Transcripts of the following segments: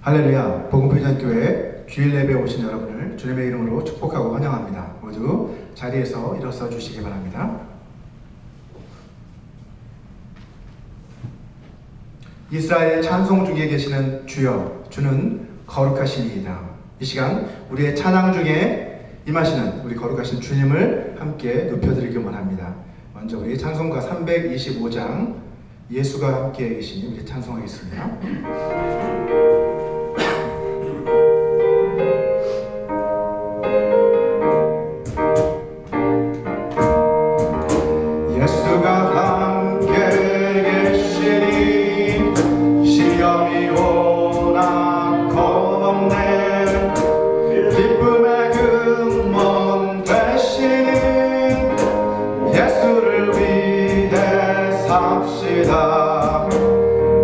할렐루야, 복음표전교회 주일 예배에 오신 여러분을 주님의 이름으로 축복하고 환영합니다. 모두 자리에서 일어서 주시기 바랍니다. 이스라엘 찬송 중에 계시는 주여, 주는 거룩하시니이다. 이 시간 우리의 찬양 중에 임하시는 우리 거룩하신 주님을 함께 높여드리기 원합니다. 먼저 우리 찬송가 325장 예수가 함께 계시니 우리 찬송하겠습니다.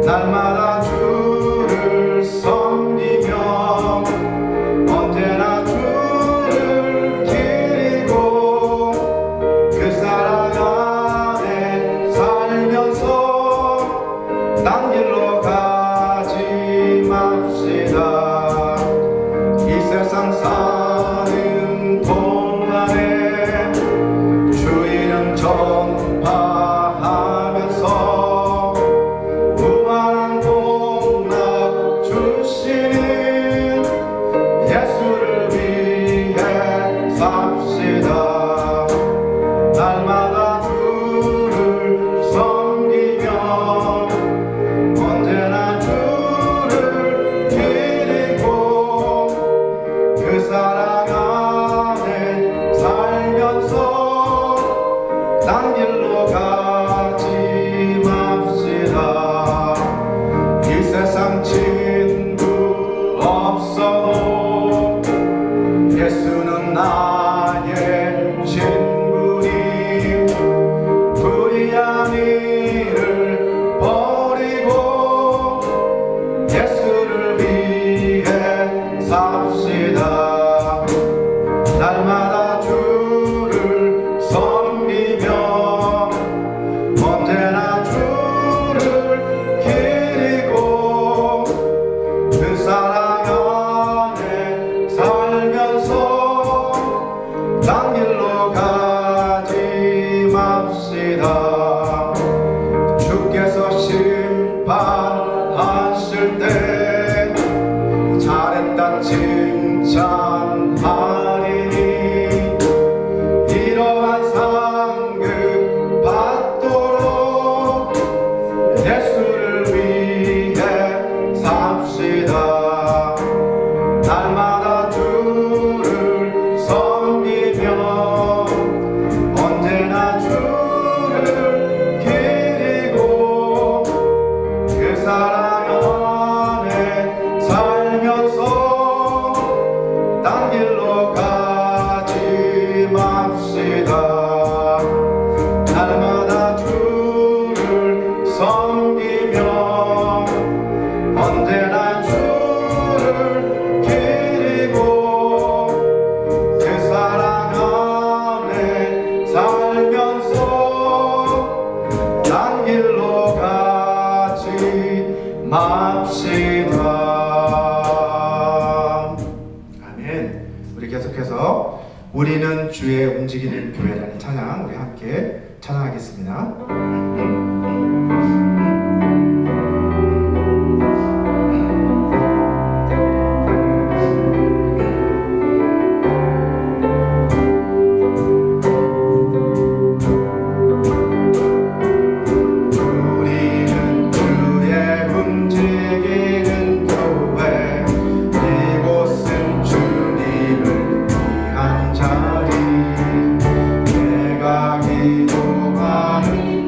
날마다 주를 섬기며 언제나 주를 기리고 그 사랑 안에 살면서 딴 길로 가지 맙시다. 이 세상 사는 동안에 주 이름 전파하면서 딴 길로 가지 맙시다. 이 세상 친구 없어도 예수는 나의 친구니 불의한 일을 버리고 예수를 위해 삽시다. 날마다 주를 섬기며 언제나 주를 기리고 그 사랑 안에 살면서 딴 길로 가지 맙시다. 주께서 심판하실 때 잘했다 칭찬하리니 이러한 상급 받도록 예수를 위해 삽시다. 날마다 주를 섬기며 언제나 주를 기리고 그 사랑 안에 살면서 딴 길로 가지 맙시다. 날마다 주를 섬기며 언제나 주를 기리고 그 사랑 안에 살면서 딴 길로 가지 맙시다. 아멘. 우리 계속해서 우리는 주의 움직이는 교회라는 찬양 우리 함께 찬양하겠습니다. 우리는 주의 움직이는 교회 이곳은 주님을 위한 자리 내가 기도하는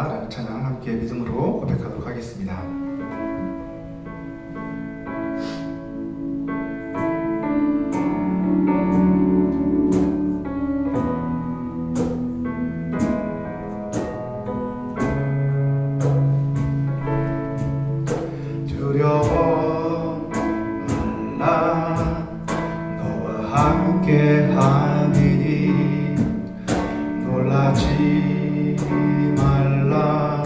라는 찬양 함께 믿음으로 고백하도록 하겠습니다. 두려워 말라 너와 함께 하니니 놀라지 말라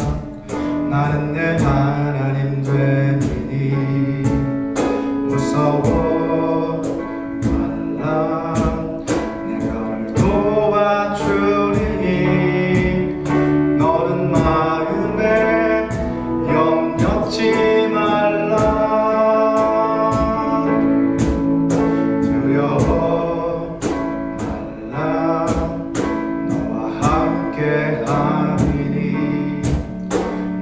나는 내 하나님 되니 무서워 말라 내가 너를 도와주리니 너는 마음에 염려치 말라 두려워 말라 너와 함께 하리니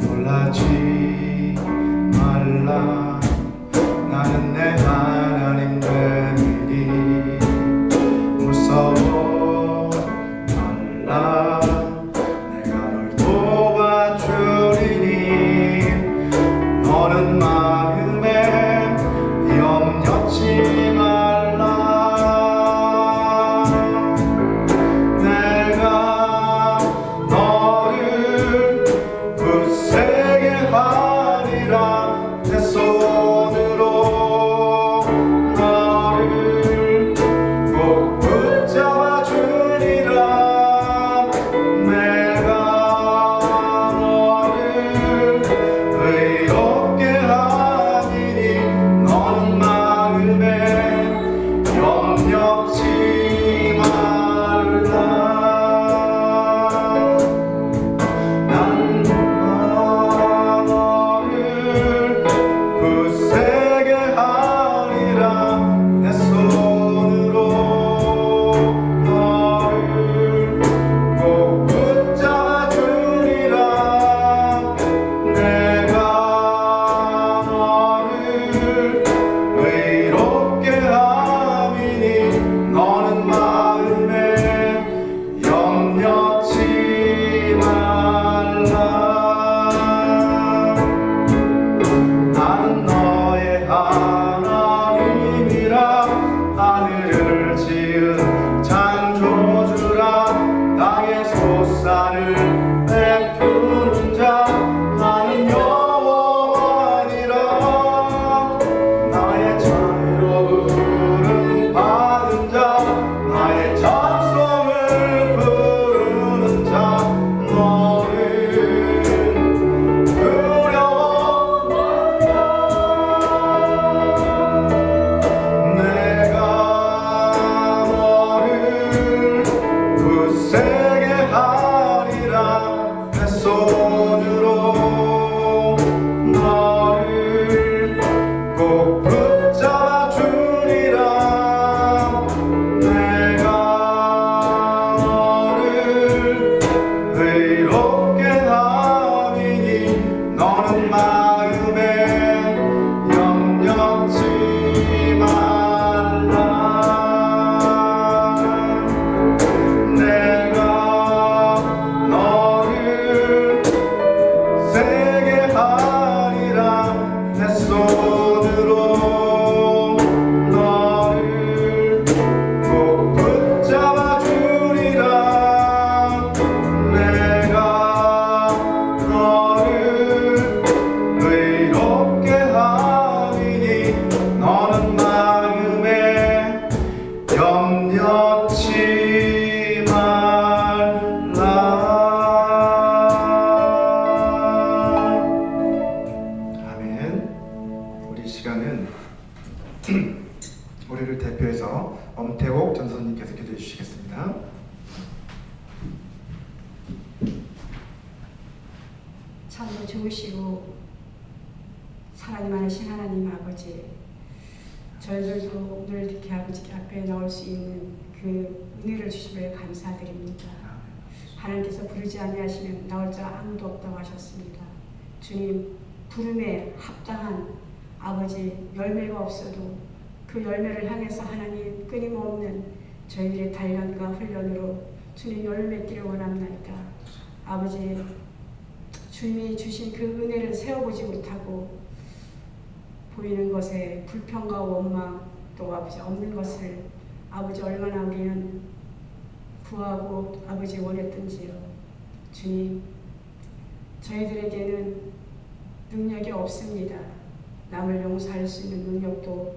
놀라지 말라 나는 내 하나님 되니 무서워 말라 내가 널 도와주리니 너는 마음에 염려치 말라 내가 너를 굳세게 하리라 내 손으로 너를 꼭 붙잡아 주리라 내가 너를 의롭게 하리니 너는 마음에 염려치 말라 난 너를 굳세게 하리라 내 손으로 너를 꼭 붙잡아 주리라 내가 너를 의롭게 함이니 너는 마음에 염려치 말라 나는 너의 하나님이라 하늘을 지은 창조주라 땅의 솟산을 베푸는 자 나는 여호와니라 나의 자유로 부름 받은 자 나의 찬송을 부르는 자 너는 두려워 내가 너를 굳세게 하리라 내 손으로 너를 꼭 붙잡아 주리라 내가 너를 의롭게 함이니 너는 마음에 염려치 말라 내가 너를 세게 하리라 내 손으로 너를 꼭 붙잡아 주리라 내가 너를 의롭게 함이니 너는 마음에 염려치 말라 아멘. 우리 시간은 우리를 대표해서 엄태옥 전선님께서 기도해 주시겠습니다. 참으로 좋으시고 사랑이 많으신 하나님 아버지, 저희들도 늘 이렇게 아버지 앞에 나올 수 있는 그 은혜를 주심을 감사드립니다. 하나님께서 부르지 아니하시면 나올 자 아무도 없다고 하셨습니다. 주님, 부름에 합당한 아버지 열매가 없어도 그 열매를 향해서 하나님 끊임없는 저희들의 단련과 훈련으로 주님 열매 맺기를 원합나이다. 아버지, 주님이 주신 그 은혜를 세워보지 못하고 보이는 것에 불평과 원망 또 아버지 없는 것을 아버지 얼마나 우리는 구하고 아버지 원했던지요. 주님, 저희들에게는 능력이 없습니다. 남을 용서할 수 있는 능력도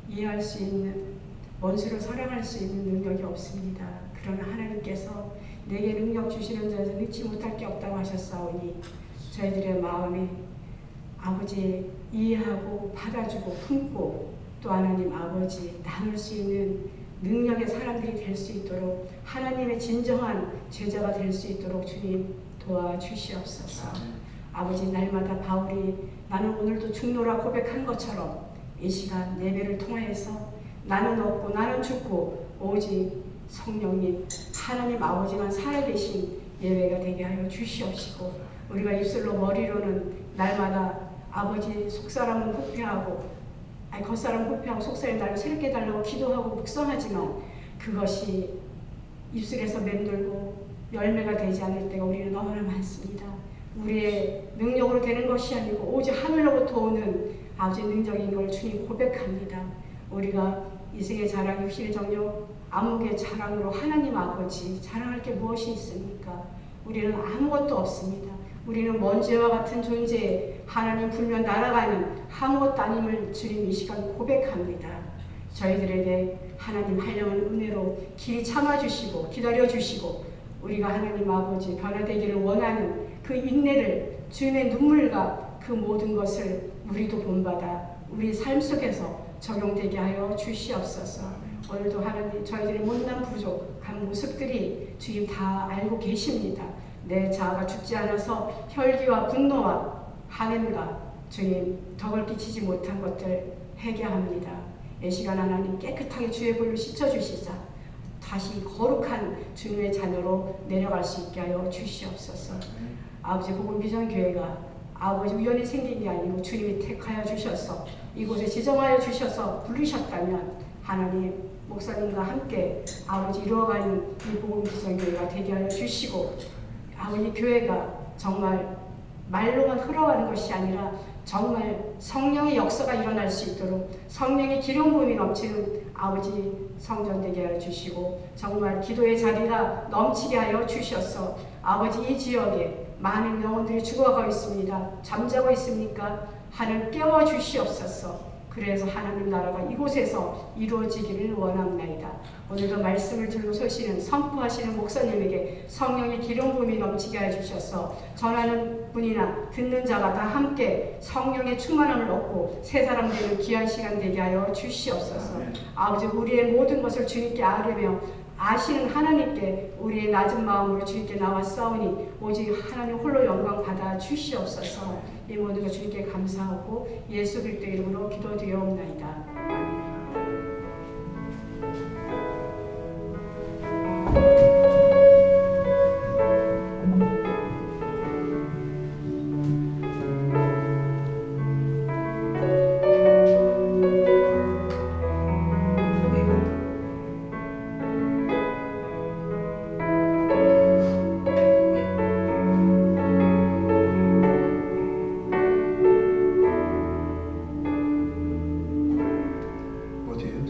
이해할 수 있는 원수를 사랑할 수 있는 능력이 없습니다. 그러나 하나님께서 내게 능력 주시는 자에서 믿지 못할 게 없다고 하셨사오니 저희들의 마음에 아버지 이해하고 받아주고 품고 또 하나님 아버지 나눌 수 있는 능력의 사람들이 될 수 있도록 하나님의 진정한 제자가 될 수 있도록 주님 도와주시옵소서. 아버지 날마다 바울이 나는 오늘도 죽노라 고백한 것처럼 이 시간 예배를 통하여서 나는 없고 나는 죽고 오직 성령님 하나님 아버지만 살아계신 예배가 되게 하여 주시옵시고 우리가 입술로 머리로는 날마다 아버지 속사람은 후패하고 겉사람은 후패하고 속사람이 날로 새롭게 달라고 기도하고 묵상하지만 그것이 입술에서 맴돌고 열매가 되지 않을 때가 우리는 너무나 많습니다. 우리의 능력으로 되는 것이 아니고 오직 하늘로부터 오는 아버지 능력인 걸 주님 고백합니다. 우리가 이생의 자랑, 육신의 정욕, 암흑의 자랑으로 하나님 아버지 자랑할 게 무엇이 있습니까? 우리는 아무것도 없습니다. 우리는 먼지와 같은 존재에 하나님 불면 날아가는 아무것도 아님을 주님 이 시간 고백합니다. 저희들에게 하나님 한량한 은혜로 길이 참아주시고 기다려주시고 우리가 하나님 아버지 변화되기를 원하는 그 인내를 주님의 눈물과 그 모든 것을 우리도 본받아 우리 삶 속에서 적용되게 하여 주시옵소서. 오늘도 하나님 저희들의 못난 부족한 모습들이 주님 다 알고 계십니다. 내 자아가 죽지 않아서 혈기와 분노와 한음과 주님 덕을 끼치지 못한 것들 회개합니다. 이 시간 하나님 깨끗하게 주의 볼로 씻어주시자 다시 거룩한 주님의 자녀로 내려갈 수 있게 하여 주시옵소서. 아버지 복음비전교회가 아버지 우연히 생긴 게 아니고 주님이 택하여 주셔서 이곳에 지정하여 주셔서 부르셨다면 하나님 목사님과 함께 아버지 이루어가는 이 복음비전교회가 되게 하여 주시고 아버지 교회가 정말 말로만 흘러가는 것이 아니라 정말 성령의 역사가 일어날 수 있도록 성령의 기름 부음이 넘치는 아버지 성전 되게 하여 주시고 정말 기도의 자리가 넘치게 하여 주셔서 아버지 이 지역에 많은 영혼들이 죽어가고 있습니다. 잠자고 있습니까? 하늘 깨워 주시옵소서. 그래서 하나님 나라가 이곳에서 이루어지기를 원합니다. 오늘도 말씀을 들고 서시는 선포하시는 목사님에게 성령의 기름 부음이 넘치게 해주셔서 전하는 분이나 듣는 자가 다 함께 성령의 충만함을 얻고 새 사람 되는 귀한 시간 되게 하여 주시옵소서. 아버지 우리의 모든 것을 주님께 아뢰며 아시는 하나님께 우리의 낮은 마음으로 주님께 나왔사오니 오직 하나님 홀로 영광 받아 주시옵소서. 이 모든 것 주님께 감사하고 예수 그리스도의 이름으로 기도드리옵나이다.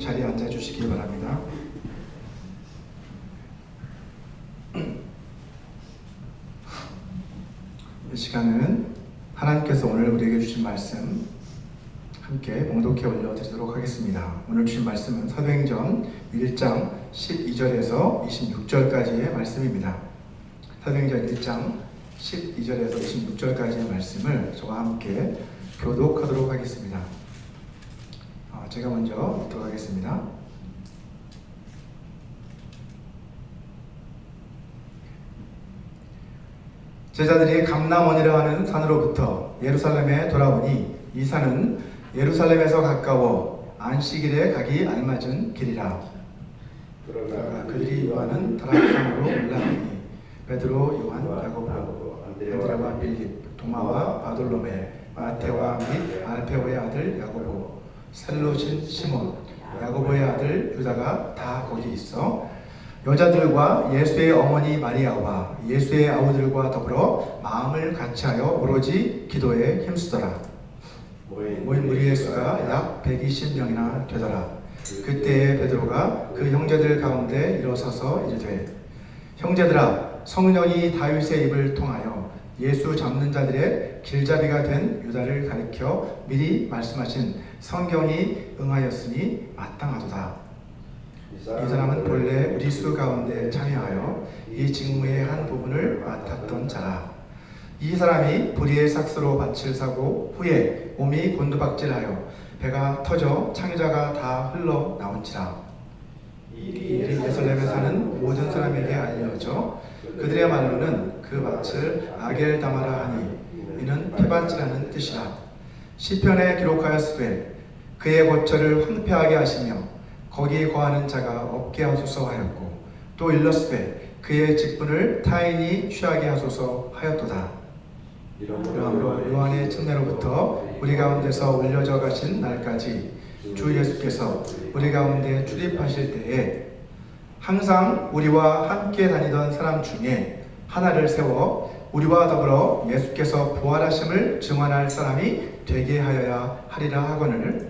자리에 앉아주시기 바랍니다. 이 시간은 하나님께서 오늘 우리에게 주신 말씀 함께 봉독해 올려드리도록 하겠습니다. 오늘 주신 말씀은 사도행전 1장 12절에서 26절까지의 말씀입니다. 사도행전 1장 12절에서 26절까지의 말씀을 저와 함께 교독하도록 하겠습니다. 제가 먼저 들어가겠습니다. 제자들이 감람원이라 하는 산으로부터 예루살렘에 돌아오니 이 산은 예루살렘에서 가까워 안식일에 가기 알맞은 길이라. 그러나 그들이 요한은 다락방으로 올라가니 베드로, 요한, 야고보, 안드레와 빌립, 도마와 바돌로메, 마테와 및 알페오의 아들 야고보, 셀로신 시몬, 야고보의 아들 유다가 다 거기 있어 여자들과 예수의 어머니 마리아와 예수의 아우들과 더불어 마음을 같이하여 오로지 기도에 힘쓰더라. 모인 무리의 수가 약 120명이나 되더라. 그때에 베드로가 그 형제들 가운데 일어서서 이르되, 형제들아, 성령이 다윗의 입을 통하여 예수 잡는 자들의 길잡이가 된 유다를 가리켜 미리 말씀하신 성경이 응하였으니 마땅하도다. 이 사람은 본래 우리 수 가운데 참여하여 이 직무의 한 부분을 맡았던 자라. 이 사람이 불의의 삭스로 밭을 사고 후에 몸이 곤두박질하여 배가 터져 창자가 다 흘러 나온지라. 이 예루살렘에 사는 모든 사람에게 알려져 그들의 말로는 그 밭을 아겔다마라 하니 이는 피밭이라는 뜻이라. 시편에 기록하였으되 그의 고처를 황폐하게 하시며 거기에 거하는 자가 없게 하소서 하였고, 또 일렀으되 그의 직분을 타인이 취하게 하소서 하였도다. 이러므로 요한의 측내로부터 우리 가운데서 올려져 가신 날까지 주 예수께서 우리 가운데 출입하실 때에 항상 우리와 함께 다니던 사람 중에 하나를 세워 우리와 더불어 예수께서 부활하심을 증언할 사람이 되게 하여야 하리라 하거늘,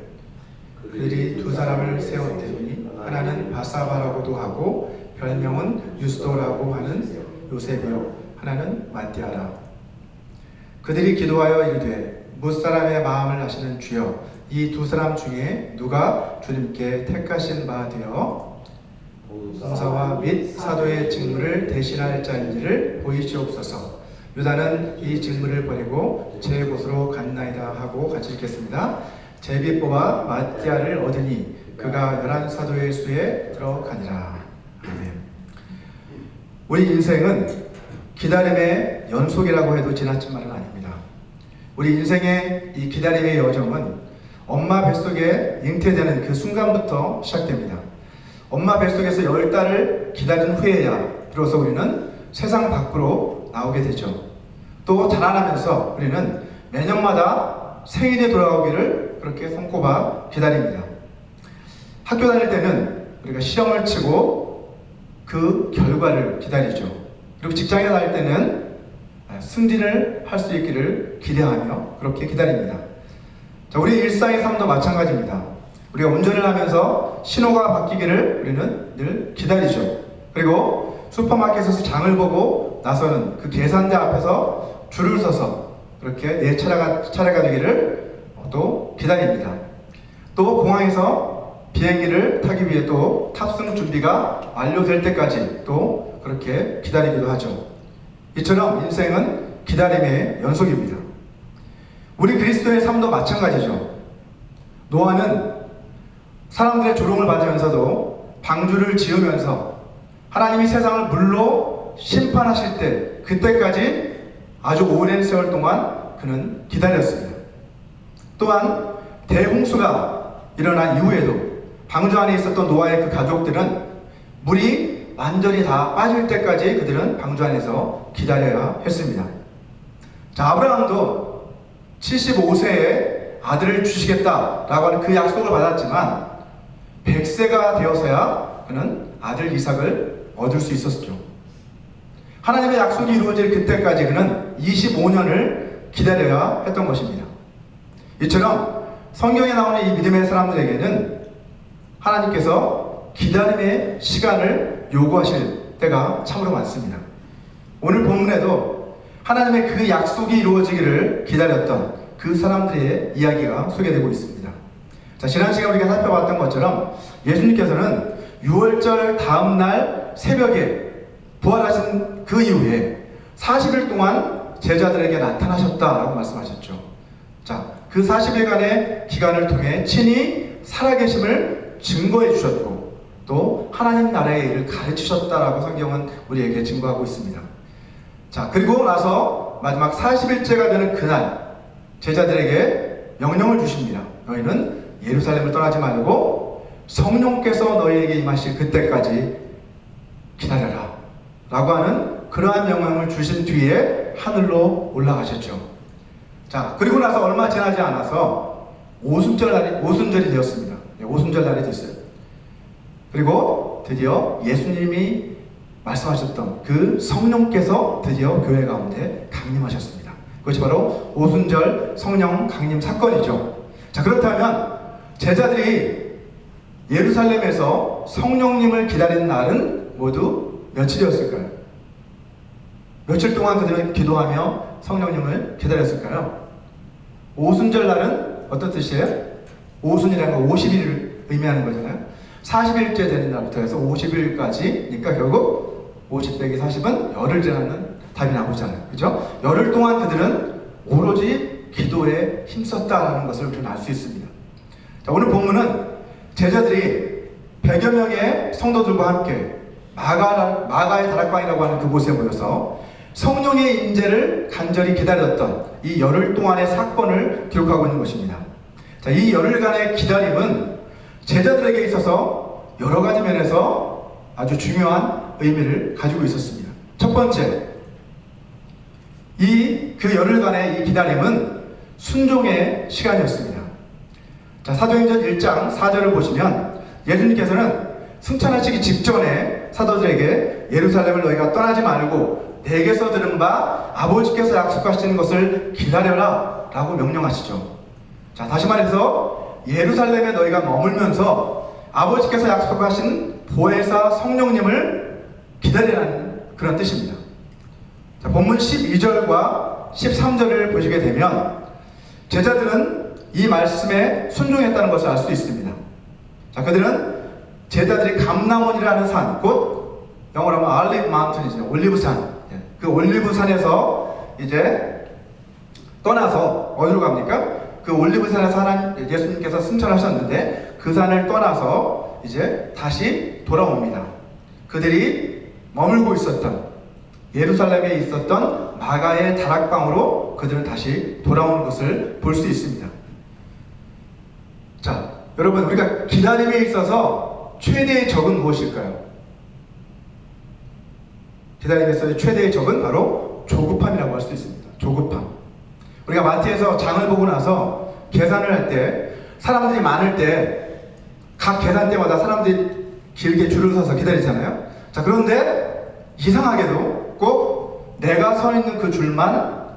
그들이 두 사람을 세웠더니 하나는 바사바라고도 하고 별명은 유스도라고 하는 요셉이요 하나는 마띠아라. 그들이 기도하여 이르되, 무사람의 마음을 아시는 주여, 이 두 사람 중에 누가 주님께 택하신 바 되어 봉사와 및 사도의 직무를 대신할 자인지를 보이시옵소서. 유다는 이 직무를 버리고 제 곳으로 갔나이다 하고 같이 읽겠습니다. 제비 뽑아 마띠아를 얻으니 그가 11사도의 수에 들어가니라. 아멘. 우리 인생은 기다림의 연속이라고 해도 지나친 말은 아닙니다. 우리 인생의 이 기다림의 여정은 엄마 뱃속에 잉태되는 그 순간부터 시작됩니다. 엄마 뱃속에서 10달을 기다린 후에야 비로소 우리는 세상 밖으로 나오게 되죠. 또 자라나면서 우리는 매년마다 생일이 돌아오기를 그렇게 손꼽아 기다립니다. 학교 다닐 때는 우리가 시험을 치고 그 결과를 기다리죠. 그리고 직장에 다닐 때는 승진을 할 수 있기를 기대하며 그렇게 기다립니다. 자, 우리 일상의 삶도 마찬가지입니다. 우리가 운전을 하면서 신호가 바뀌기를 우리는 늘 기다리죠. 그리고 슈퍼마켓에서 장을 보고 나서는 그 계산대 앞에서 줄을 서서 그렇게 내 차례가 되기를 또 기다립니다. 또 공항에서 비행기를 타기 위해 또 탑승 준비가 완료될 때까지 또 그렇게 기다리기도 하죠. 이처럼 인생은 기다림의 연속입니다. 우리 그리스도의 삶도 마찬가지죠. 노아는 사람들의 조롱을 받으면서도 방주를 지으면서 하나님이 세상을 물로 심판하실 때 그때까지 아주 오랜 세월 동안 그는 기다렸습니다. 또한 대홍수가 일어난 이후에도 방주 안에 있었던 노아의 그 가족들은 물이 완전히 다 빠질 때까지 그들은 방주 안에서 기다려야 했습니다. 자, 아브라함도 75세에 아들을 주시겠다라고 하는 그 약속을 받았지만 100세가 되어서야 그는 아들 이삭을 얻을 수 있었죠. 하나님의 약속이 이루어질 그때까지 그는 25년을 기다려야 했던 것입니다. 이처럼 성경에 나오는 이 믿음의 사람들에게는 하나님께서 기다림의 시간을 요구하실 때가 참으로 많습니다. 오늘 본문에도 하나님의 그 약속이 이루어지기를 기다렸던 그 사람들의 이야기가 소개되고 있습니다. 자, 지난 시간 우리가 살펴봤던 것처럼 예수님께서는 6월절 다음 날 새벽에 부활하신 그 이후에 40일 동안 제자들에게 나타나셨다라고 말씀하셨죠. 자, 그 40일간의 기간을 통해 친히 살아계심을 증거해 주셨고 또 하나님 나라의 일을 가르치셨다라고 성경은 우리에게 증거하고 있습니다. 자, 그리고 나서 마지막 40일째가 되는 그날 제자들에게 명령을 주십니다. 너희는 예루살렘을 떠나지 말고 성령께서 너희에게 임하실 그때까지 기다려라 라고 하는 그러한 명령을 주신 뒤에 하늘로 올라가셨죠. 자, 그리고 나서 얼마 지나지 않아서 오순절이 되었습니다. 오순절 날이 됐어요. 그리고 드디어 예수님이 말씀하셨던 그 성령께서 드디어 교회 가운데 강림하셨습니다. 그것이 바로 오순절 성령 강림 사건이죠. 자, 그렇다면 제자들이 예루살렘에서 성령님을 기다린 날은 모두 며칠이었을까요? 며칠 동안 그들은 기도하며 성령님을 기다렸을까요? 오순절 날은 어떤 뜻이에요? 오순이라는 건 50일을 의미하는 거잖아요. 40일째 되는 날부터 해서 50일까지, 그러니까 결국 50 빼기 40은 열흘 지나는 답이 나오잖아요. 그죠? 열흘 동안 그들은 오로지 기도에 힘썼다라는 것을 우리는 알 수 있습니다. 자, 오늘 본문은 제자들이 100여 명의 성도들과 함께 마가의 다락방이라고 하는 그곳에 모여서 성령의 임재를 간절히 기다렸던 이 열흘 동안의 사건을 기록하고 있는 것입니다. 자, 이 열흘간의 기다림은 제자들에게 있어서 여러 가지 면에서 아주 중요한 의미를 가지고 있었습니다. 첫 번째, 그 열흘간의 이 기다림은 순종의 시간이었습니다. 자, 사도행전 1장 4절을 보시면 예수님께서는 승천하시기 직전에 사도들에게 예루살렘을 너희가 떠나지 말고 내게서 들은 바 아버지께서 약속하시는 것을 기다려라 라고 명령하시죠. 자, 다시 말해서 예루살렘에 너희가 머물면서 아버지께서 약속하신 보혜사 성령님을 기다리라는 그런 뜻입니다. 자, 본문 12절과 13절을 보시게 되면 제자들은 이 말씀에 순종했다는 것을 알 수 있습니다. 자, 그들은 제자들이 감람원이라는 산, 곧 영어로 하면 알리브 마운틴이죠. 올리브산. 그 올리브산에서 이제 떠나서 어디로 갑니까? 그 올리브산에서 예수님께서 승천하셨는데 그 산을 떠나서 이제 다시 돌아옵니다. 그들이 머물고 있었던 예루살렘에 있었던 마가의 다락방으로 그들은 다시 돌아오는 것을 볼 수 있습니다. 자, 여러분, 우리가 기다림에 있어서 최대의 적은 무엇일까요? 기다림에 있어서 최대의 적은 바로 조급함이라고 할 수 있습니다. 조급함. 우리가 마트에서 장을 보고 나서 계산을 할 때 사람들이 많을 때 각 계산대마다 사람들이 길게 줄을 서서 기다리잖아요. 자, 그런데 이상하게도 꼭 내가 서 있는 그 줄만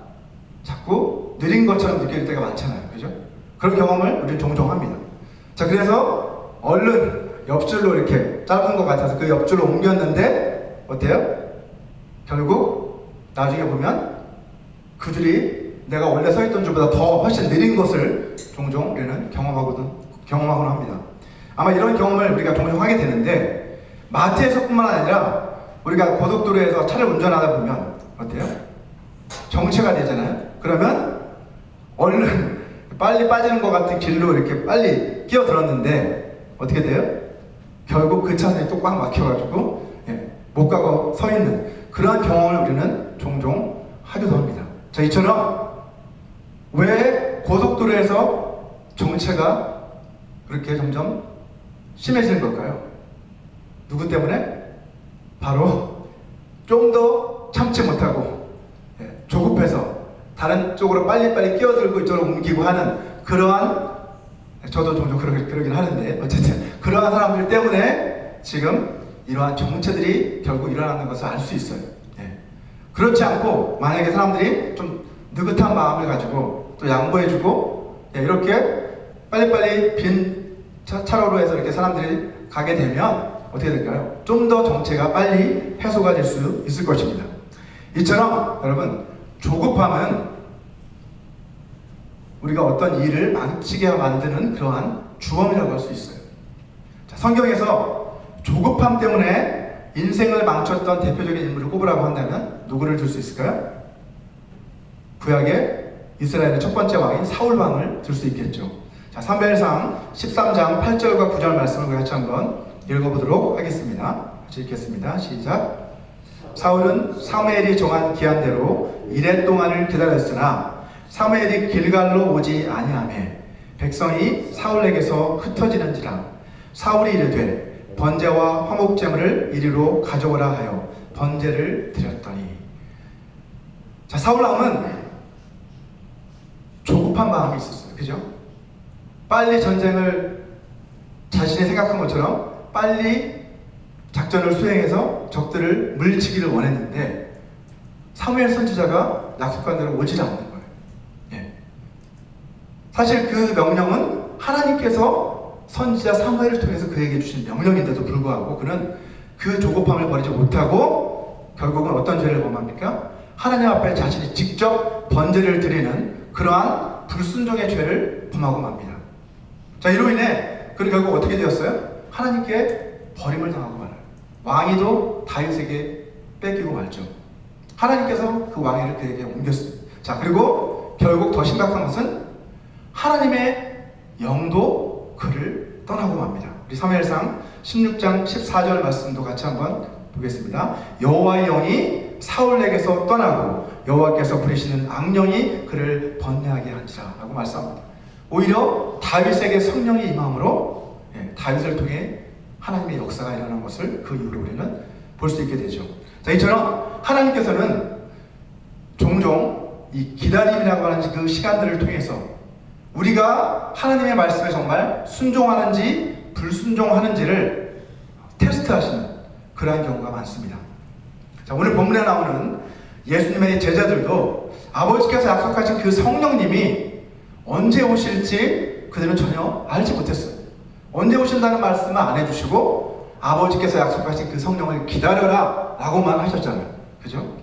자꾸 느린 것처럼 느낄 때가 많잖아요. 그죠? 그런 경험을 우리는 종종 합니다. 자, 그래서 얼른 옆줄로 이렇게 짧은 것 같아서 그 옆줄로 옮겼는데 어때요? 결국 나중에 보면 그들이 내가 원래 서 있던 줄보다 더 훨씬 느린 것을 종종 우리는 경험하곤 합니다. 아마 이런 경험을 우리가 종종 하게 되는데 마트에서뿐만 아니라 우리가 고속도로에서 차를 운전하다 보면 어때요? 정체가 되잖아요. 그러면 얼른 빨리 빠지는 것 같은 길로 이렇게 빨리 끼어들었는데 어떻게 돼요? 결국 그 차선이 또 꽉 막혀가지고 못 가고 서 있는 그러한 경험을 우리는 종종 하기도 합니다. 자, 이처럼 왜 고속도로에서 정체가 그렇게 점점 심해지는 걸까요? 누구 때문에? 바로 좀 더 참지 못하고 조급해서 다른 쪽으로 빨리빨리 끼어들고 이쪽으로 옮기고 하는 그러한, 저도 종종 그러긴 하는데 어쨌든 그러한 사람들 때문에 지금 이러한 정체들이 결국 일어나는 것을 알 수 있어요. 그렇지 않고 만약에 사람들이 좀 느긋한 마음을 가지고 또 양보해주고 이렇게 빨리빨리 빈 차로로 해서 이렇게 사람들이 가게 되면 어떻게 될까요? 좀 더 정체가 빨리 해소가 될 수 있을 것입니다. 이처럼 여러분, 조급함은 우리가 어떤 일을 망치게 만드는 그러한 주범이라고 할 수 있어요. 자, 성경에서 조급함 때문에 인생을 망쳤던 대표적인 인물을 꼽으라고 한다면 누구를 들 수 있을까요? 구약의 이스라엘의 첫 번째 왕인 사울 왕을 들 수 있겠죠. 자, 사무엘상 13장 8절과 9절 말씀을 같이 한번 읽어보도록 하겠습니다. 같이 읽겠습니다. 시작. 사울은 사무엘이 정한 기한대로 이레 동안을 기다렸으나 사무엘이 길갈로 오지 아니하며 백성이 사울에게서 흩어지는지라. 사울이 이르되 번제와 화목제물을 이리로 가져오라 하여 번제를 드렸더니. 자, 사울 왕은 조급한 마음이 있었어요. 그죠? 빨리 전쟁을 자신이 생각한 것처럼 빨리 작전을 수행해서 적들을 물리치기를 원했는데 사무엘 선지자가 약속한 대로 오질 않는 거예요. 예. 사실 그 명령은 하나님께서 선지자 사무엘을 통해서 그에게 주신 명령인데도 불구하고 그는 그 조급함을 버리지 못하고 결국은 어떤 죄를 범합니까? 하나님 앞에 자신이 직접 번제를 드리는 그러한 불순종의 죄를 범하고 맙니다. 자, 이로 인해 그는 결국 어떻게 되었어요? 하나님께 버림을 당하고 말아요. 왕위도 다윗에게 뺏기고 말죠. 하나님께서 그 왕위를 그에게 옮겼습니다. 자, 그리고 결국 더 심각한 것은 하나님의 영도 그를 떠나고 맙니다. 우리 사무엘상 16장 14절 말씀도 같이 한번 보겠습니다. 여호와의 영이 사울에게서 떠나고 여호와께서 부리시는 악령이 그를 번뇌하게 한지라 라고 말씀합니다. 오히려 다윗에게 성령이 임함으로 다윗을 통해 하나님의 역사가 일어난 것을 그 이후로 우리는 볼 수 있게 되죠. 자, 이처럼 하나님께서는 종종 이 기다림이라고 하는 그 시간들을 통해서 우리가 하나님의 말씀에 정말 순종하는지 불순종하는지를 테스트하시는 그러한 경우가 많습니다. 자, 오늘 본문에 나오는 예수님의 제자들도 아버지께서 약속하신 그 성령님이 언제 오실지 그들은 전혀 알지 못했어요. 언제 오신다는 말씀은 안 해주시고 아버지께서 약속하신 그 성령을 기다려라 라고만 하셨잖아요. 그죠?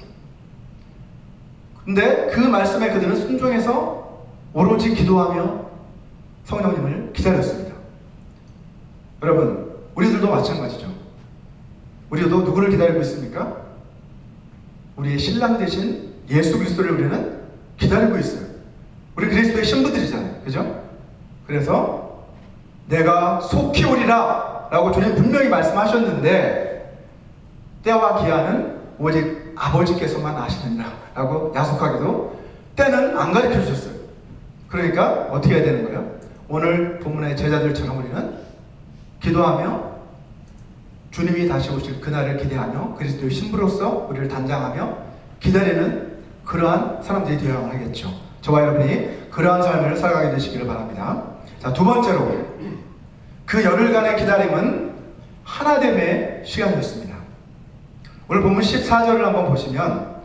근데 그 말씀에 그들은 순종해서 오로지 기도하며 성령님을 기다렸습니다. 여러분, 우리들도 마찬가지죠. 우리도 누구를 기다리고 있습니까? 우리의 신랑 되신 예수 그리스도를 우리는 기다리고 있어요. 우리 그리스도의 신부들이잖아요. 그죠? 그래서 내가 속히 오리라 라고 주님 분명히 말씀하셨는데 때와 기한은 오직 아버지께서만 아시느니라 라고 약속하기도 때는 안 가르쳐 주셨어요. 그러니까 어떻게 해야 되는 거예요? 오늘 본문의 제자들처럼 우리는 기도하며 주님이 다시 오실 그날을 기대하며 그리스도의 신부로서 우리를 단장하며 기다리는 그러한 사람들이 되어야만 하겠죠. 저와 여러분이 그러한 삶을 살아가게 되시기를 바랍니다. 자, 두 번째로 그 열흘간의 기다림은 하나됨의 시간이었습니다. 오늘 본문 14절을 한번 보시면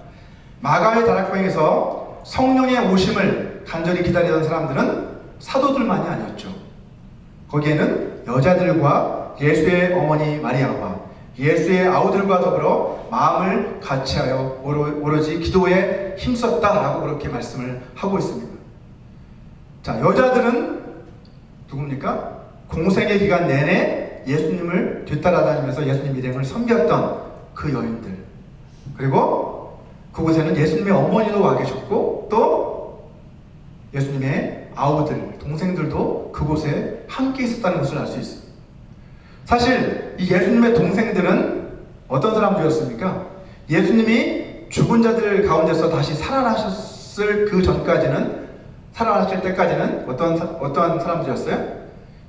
마가의 다락방에서 성령의 오심을 간절히 기다리던 사람들은 사도들만이 아니었죠. 거기에는 여자들과 예수의 어머니 마리아와 예수의 아우들과 더불어 마음을 같이하여 오로지 기도에 힘썼다라고 그렇게 말씀을 하고 있습니다. 자, 여자들은 누굽니까? 공생의 기간 내내 예수님을 뒤따라다니면서 예수님 일행을 섬겼던 그 여인들, 그리고 그곳에는 예수님의 어머니도 와 계셨고 또 예수님의 아우들, 동생들도 그곳에 함께 있었다는 것을 알 수 있습니다. 사실 이 예수님의 동생들은 어떤 사람들이었습니까? 예수님이 죽은 자들 가운데서 다시 살아나셨을 그 전까지는, 살아나실 때까지는 어떠한 사람들이었어요?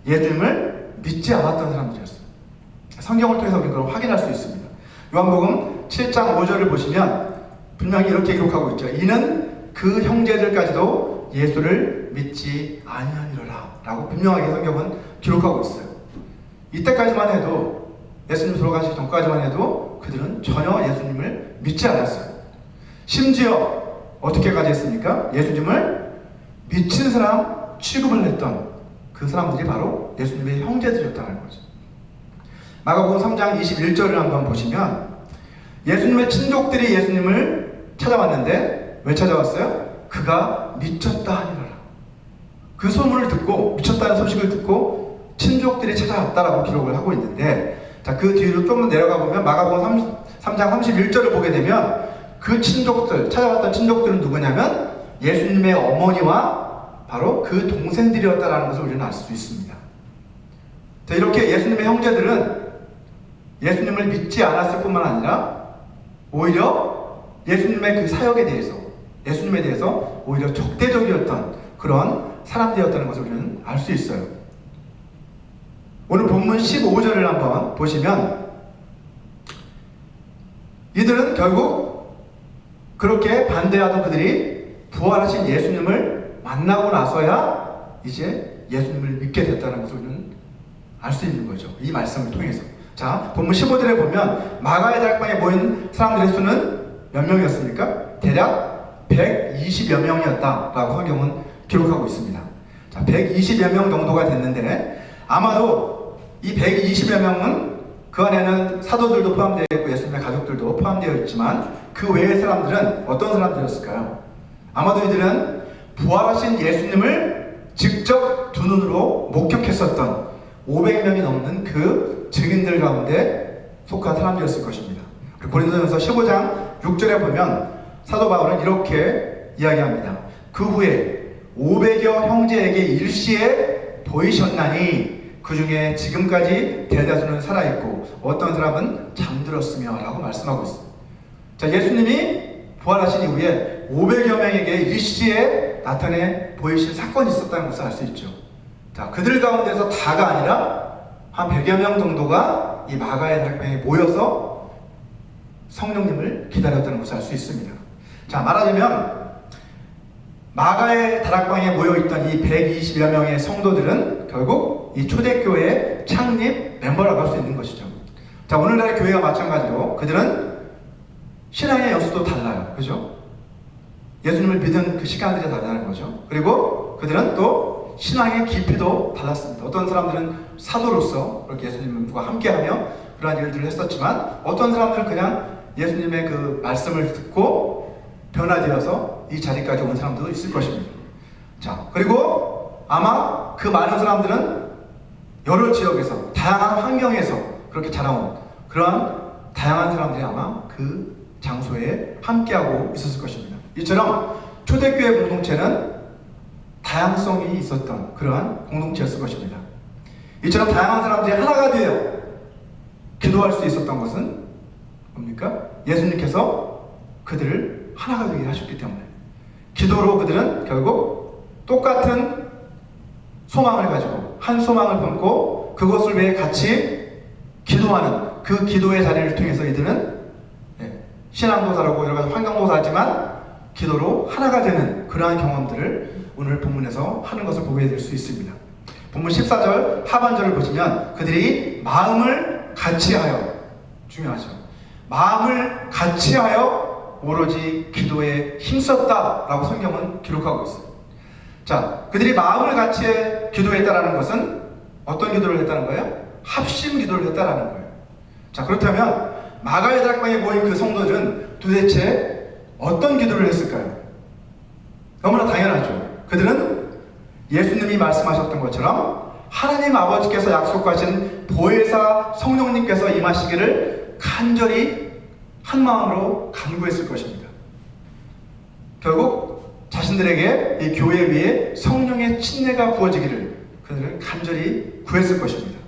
예수님을 믿지 않았던 사람들이었어요. 성경을 통해서 우리는 그걸 확인할 수 있습니다. 요한복음 7장 5절을 보시면 분명히 이렇게 기록하고 있죠. 이는 그 형제들까지도 예수를 믿지 아니하니라 라고 분명하게 성경은 기록하고 있어요. 이때까지만 해도, 예수님 돌아가시기 전까지만 해도 그들은 전혀 예수님을 믿지 않았어요. 심지어 어떻게까지 했습니까? 예수님을 미친 사람 취급을 했던 그 사람들이 바로 예수님의 형제들이었다는 거죠. 마가복음 3장 21절을 한번 보시면 예수님의 친족들이 예수님을 찾아왔는데 왜 찾아왔어요? 그가 미쳤다 하니라. 그 소문을 듣고, 미쳤다는 소식을 듣고 친족들이 찾아왔다라고 기록을 하고 있는데, 자, 그 뒤로 좀 내려가 보면 마가복음 3장 31절을 보게 되면 그 친족들, 찾아왔던 친족들은 누구냐면 예수님의 어머니와 바로 그 동생들이었다라는 것을 우리는 알 수 있습니다. 자, 이렇게 예수님의 형제들은 예수님을 믿지 않았을 뿐만 아니라 오히려 예수님의 그 사역에 대해서, 예수님에 대해서 오히려 적대적이었던 그런 사람들이었다는 것을 우리는 알 수 있어요. 오늘 본문 15절을 한번 보시면 이들은 결국 그렇게 반대하던 그들이 부활하신 예수님을 만나고 나서야 이제 예수님을 믿게 됐다는 것을 우리는 알 수 있는 거죠. 이 말씀을 통해서. 자, 본문 15절에 보면 마가의 다락방에 모인 사람들의 수는 몇 명이었습니까? 대략 120여 명이었다라고 성경은 기록하고 있습니다. 자, 120여 명 정도가 됐는데 아마도 이 120여 명은 그 안에는 사도들도 포함되어 있고 예수님의 가족들도 포함되어 있지만 그 외의 사람들은 어떤 사람들이었을까요? 아마도 이들은 부활하신 예수님을 직접 두 눈으로 목격했었던 500명이 넘는 그 증인들 가운데 속한 사람들이었을 것입니다. 고린도전서 15장 6절에 보면 사도 바울은 이렇게 이야기합니다. 그 후에 500여 형제에게 일시에 보이셨나니 그 중에 지금까지 대다수는 살아있고 어떤 사람은 잠들었으며 라고 말씀하고 있습니다. 자, 예수님이 부활하신 이후에 500여 명에게 일시에 나타내 보이신 사건이 있었다는 것을 알 수 있죠. 자, 그들 가운데서 다가 아니라 한 100여 명 정도가 이 마가의 다락방에 모여서 성령님을 기다렸다는 것을 알 수 있습니다. 자, 말하자면 마가의 다락방에 모여있던 이 120여 명의 성도들은 결국 이 초대교회 창립 멤버라고 할 수 있는 것이죠. 자, 오늘날의 교회와 마찬가지로 그들은 신앙의 연수도 달라요. 그죠? 예수님을 믿은 그 시간들이 다르다는 거죠. 그리고 그들은 또 신앙의 깊이도 달랐습니다. 어떤 사람들은 사도로서 그렇게 예수님과 함께하며 그러한 일들을 했었지만 어떤 사람들은 그냥 예수님의 그 말씀을 듣고 변화되어서 이 자리까지 온 사람도 있을 것입니다. 자, 그리고 아마 그 많은 사람들은 여러 지역에서 다양한 환경에서 그렇게 자라온 그러한 다양한 사람들이 아마 그 장소에 함께하고 있었을 것입니다. 이처럼 초대교회 공동체는 다양성이 있었던 그러한 공동체였을 것입니다. 이처럼 다양한 사람들이 하나가 되어 기도할 수 있었던 것은 뭡니까? 예수님께서 그들을 하나가 되게 하셨기 때문에 기도로 그들은 결국 똑같은 소망을 가지고 한 소망을 품고 그것을 위해 같이 기도하는 그 기도의 자리를 통해서 이들은 신앙도 다르고 여러 가지 환경도 다르지만 기도로 하나가 되는 그러한 경험들을 오늘 본문에서 하는 것을 보게 될 수 있습니다. 본문 14절 하반절을 보시면 그들이 마음을 같이하여, 중요하죠. 마음을 같이하여 오로지 기도에 힘썼다라고 성경은 기록하고 있어요. 자, 그들이 마음을 같이해 기도했다라는 것은 어떤 기도를 했다는 거예요? 합심 기도를 했다라는 거예요. 자, 그렇다면 마가의 다락방에 모인 그 성도들은 도대체 어떤 기도를 했을까요? 너무나 당연하죠. 그들은 예수님이 말씀하셨던 것처럼 하나님 아버지께서 약속하신 보혜사 성령님께서 임하시기를 간절히 한 마음으로 간구했을 것입니다. 결국 자신들에게 이 교회 위에 성령의 침례가 부어지기를 그들은 간절히 구했을 것입니다.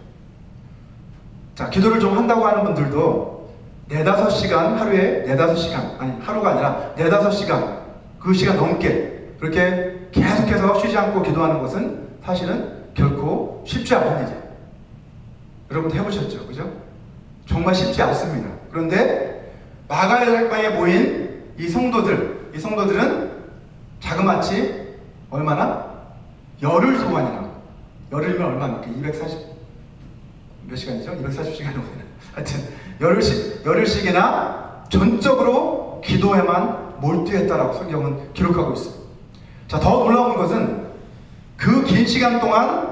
자, 기도를 좀 한다고 하는 분들도 4-5시간, 하루에 4-5시간, 아니 하루가 아니라 4-5시간, 그 시간 넘게 그렇게 계속해서 쉬지 않고 기도하는 것은 사실은 결코 쉽지 않은 일이에요. 여러분도 해보셨죠? 그죠? 정말 쉽지 않습니다. 그런데 마가의 다락방에 모인 이 성도들은 자그마치 얼마나? 열흘 동안이나, 열흘이면 얼마입니까? 240 몇 시간이죠? 240시간이 오면 하여튼 열흘씩이나 전적으로 기도에만 몰두했다라고 성경은 기록하고 있습니다. 자, 더 놀라운 것은 그 긴 시간 동안,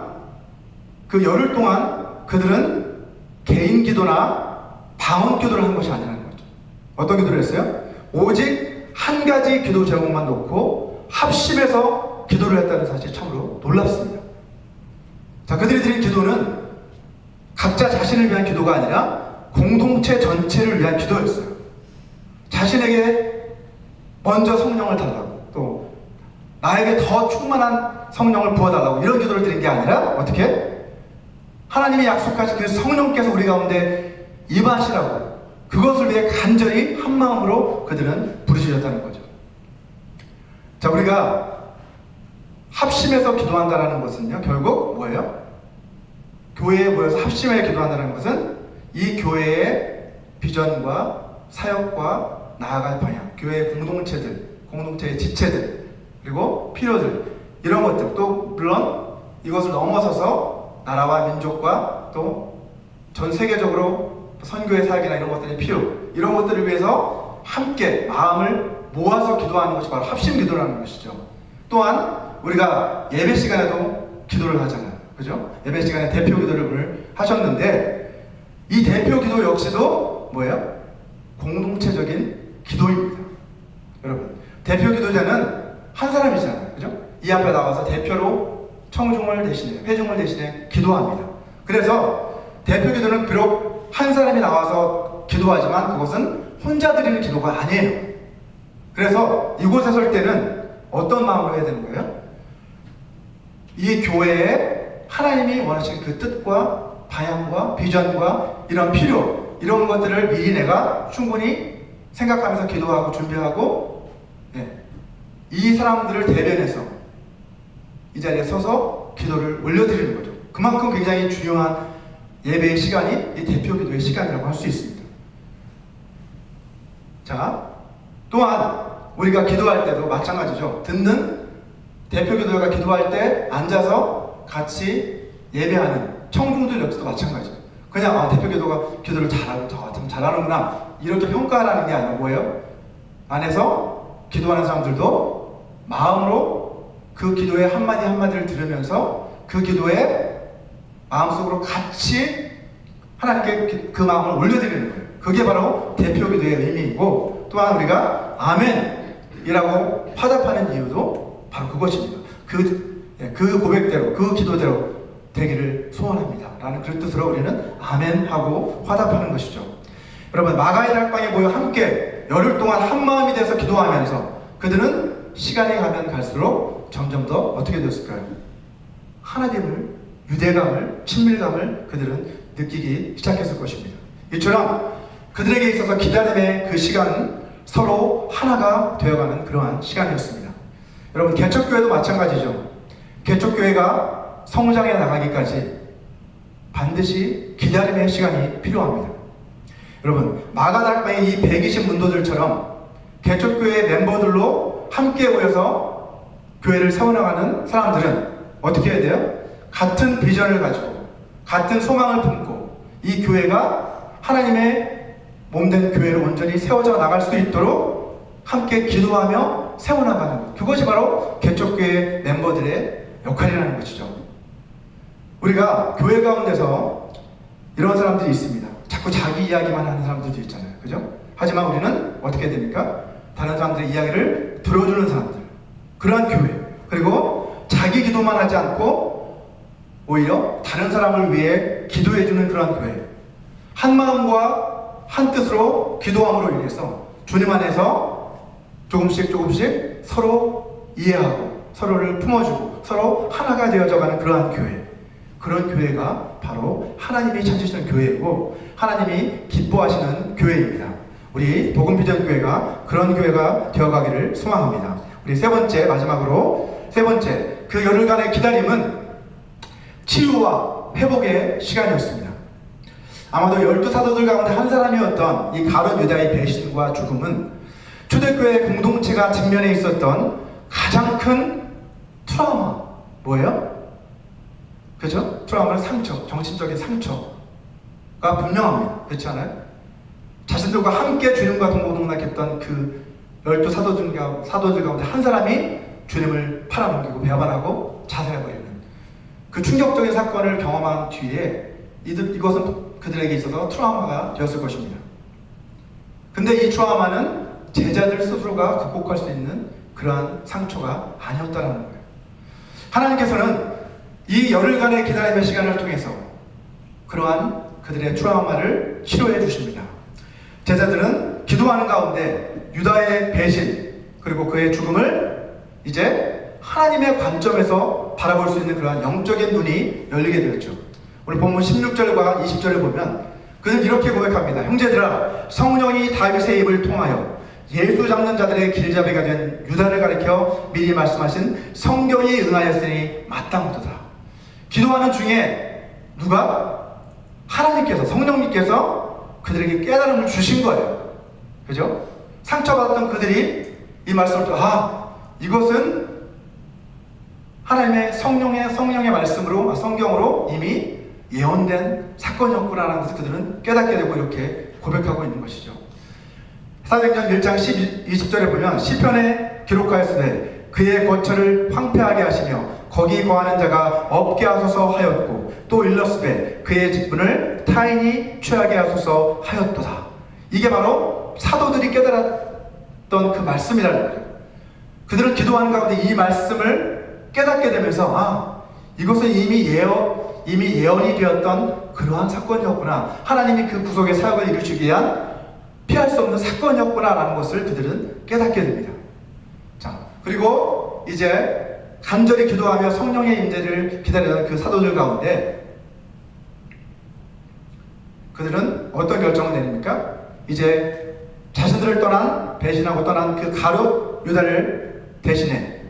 그 열흘 동안 그들은 개인 기도나 방언 기도를 한 것이 아니라는 거죠. 어떤 기도를 했어요? 오직 한 가지 기도 제목만 놓고 합심해서 기도를 했다는 사실이 참으로 놀랍습니다. 자, 그들이 드린 기도는 각자 자신을 위한 기도가 아니라 공동체 전체를 위한 기도였어요. 자신에게 먼저 성령을 달라고, 또 나에게 더 충만한 성령을 부어달라고 이런 기도를 드린 게 아니라 어떻게? 하나님이 약속하신 그 성령께서 우리 가운데 임하시라고 그것을 위해 간절히 한 마음으로 그들은 부르짖었다는 거죠. 자, 우리가 합심해서 기도한다는 것은요, 결국 뭐예요? 교회에 모여서 합심해 기도한다는 것은 이 교회의 비전과 사역과 나아갈 방향, 교회의 공동체들, 공동체의 지체들, 그리고 필요들, 이런 것들, 또 물론 이것을 넘어서서 나라와 민족과 또 전 세계적으로 선교의 사역이나 이런 것들이 이런 것들을 위해서 함께 마음을 모아서 기도하는 것이 바로 합심 기도라는 것이죠. 또한 우리가 예배 시간에도 기도를 하잖아요. 그죠? 예배 시간에 대표 기도를 오늘 하셨는데 이 대표 기도 역시도 뭐예요? 공동체적인 기도입니다. 여러분, 대표 기도자는 한 사람이잖아요. 그죠? 이 앞에 나와서 대표로 청중을 대신해, 회중을 대신해 기도합니다. 그래서 대표 기도는 비록 한 사람이 나와서 기도하지만 그것은 혼자 드리는 기도가 아니에요. 그래서 이곳에 설 때는 어떤 마음으로 해야 되는 거예요? 이 교회에 하나님이 원하시는 그 뜻과 방향과 비전과 이런 필요, 이런 것들을 미리 내가 충분히 생각하면서 기도하고 준비하고, 이 사람들을 대변해서 이 자리에 서서 기도를 올려드리는 거죠. 그만큼 굉장히 중요한 예배의 시간이 이 대표 기도의 시간이라고 할 수 있습니다. 자, 또한 우리가 기도할 때도 마찬가지죠. 듣는 대표 기도자가 기도할 때 앉아서 같이 예배하는 청중들 역시도 마찬가지예요. 그냥 대표 기도가 기도를 잘하고 참 잘하는구나 이렇게 평가하라는 게 아니라 뭐예요? 안에서 기도하는 사람들도 마음으로 그 기도의 한마디 한마디를 들으면서 그 기도에 마음속으로 같이 하나님께 그 마음을 올려드리는 거예요. 그게 바로 대표 기도의 의미이고, 또한 우리가 아멘이라고 화답하는 이유도 바로 그것입니다. 그 고백대로, 그 기도대로 되기를 소원합니다 라는 그런 뜻으로 우리는 아멘하고 화답하는 것이죠. 여러분, 마가의 다락방에 모여 함께 열흘 동안 한마음이 돼서 기도하면서 그들은 시간이 가면 갈수록 점점 더 어떻게 되었을까요? 하나님을, 유대감을, 친밀감을 그들은 느끼기 시작했을 것입니다. 이처럼 그들에게 있어서 기다림의 그 시간은 서로 하나가 되어가는 그러한 시간이었습니다. 여러분, 개척교회도 마찬가지죠. 개척교회가 성장해 나가기까지 반드시 기다림의 시간이 필요합니다. 여러분, 마가다락방의 이 120 문도들처럼 개척교회 멤버들로 함께 모여서 교회를 세워나가는 사람들은 어떻게 해야 돼요? 같은 비전을 가지고 같은 소망을 품고 이 교회가 하나님의 몸된 교회로 온전히 세워져 나갈 수 있도록 함께 기도하며 세워나가는 것, 그것이 바로 개척교회 멤버들의 역할이라는 것이죠. 우리가 교회 가운데서 이런 사람들이 있습니다. 자꾸 자기 이야기만 하는 사람들도 있잖아요. 그죠? 하지만 우리는 어떻게 됩니까? 다른 사람들의 이야기를 들어주는 사람들, 그러한 교회. 그리고 자기 기도만 하지 않고 오히려 다른 사람을 위해 기도해주는 그러한 교회. 한 마음과 한 뜻으로 기도함으로 인해서 주님 안에서 조금씩 서로 이해하고 서로를 품어주고 서로 하나가 되어져가는 그러한 교회. 그런 교회가 바로 하나님이 찾으시는 교회이고 하나님이 기뻐하시는 교회입니다. 우리 복음비전교회가 그런 교회가 되어가기를 소망합니다. 우리 세 번째, 마지막으로 세 번째, 그 열흘간의 기다림은 치유와 회복의 시간이었습니다. 아마도 12사도들 가운데 한 사람이었던 이 가룟 유다의 배신과 죽음은 초대교회 공동체가 직면해 있었던 가장 큰 트라우마, 뭐예요? 그죠? 트라우마는 상처, 정신적인 상처가 분명합니다. 그렇지 않아요? 자신들과 함께 주님과 동고동락했던 그 12사도들 가운데 한 사람이 주님을 팔아넘기고 배반하고 자살해버리는 그 충격적인 사건을 경험한 뒤에 이것은 그들에게 있어서 트라우마가 되었을 것입니다. 근데 이 트라우마는 제자들 스스로가 극복할 수 있는 그러한 상처가 아니었다는 거예요. 하나님께서는 이 열흘간의 기다림의 시간을 통해서 그러한 그들의 트라우마를 치료해 주십니다. 제자들은 기도하는 가운데 유다의 배신 그리고 그의 죽음을 이제 하나님의 관점에서 바라볼 수 있는 그러한 영적인 눈이 열리게 되었죠. 오늘 본문 16절과 20절을 보면 그는 이렇게 고백합니다. 형제들아, 성령이 다윗의 입을 통하여 예수 잡는 자들의 길잡이가 된 유다를 가리켜 미리 말씀하신 성경이 응하였으니 마땅하도다. 기도하는 중에 누가? 하나님께서, 성령님께서 그들에게 깨달음을 주신 거예요. 그죠? 상처받았던 그들이 이 말씀을 듣고 이것은 하나님의 성령의 말씀으로, 성경으로 이미 예언된 사건이었구나라는 것을 그들은 깨닫게 되고 이렇게 고백하고 있는 것이죠. 사도행전 1장 20절에 보면 시편에 기록하였으되 그의 거처를 황폐하게 하시며 거기 거하는 자가 없게 하소서 하였고 또 일렀으되 그의 직분을 타인이 취하게 하소서 하였도다. 이게 바로 사도들이 깨달았던 그 말씀이라는 거예요. 그들은 기도하는 가운데 이 말씀을 깨닫게 되면서 이것은 이미 예언이 되었던 그러한 사건이었구나. 하나님이 그 구속의 사역을 이루시기 위한 피할 수 없는 사건이었구나 라는 것을 그들은 깨닫게 됩니다. 자, 그리고 이제 간절히 기도하며 성령의 임재를 기다리던 그 사도들 가운데 그들은 어떤 결정을 내립니까? 이제 자신들을 배신하고 떠난 그 가룟 유다를 대신해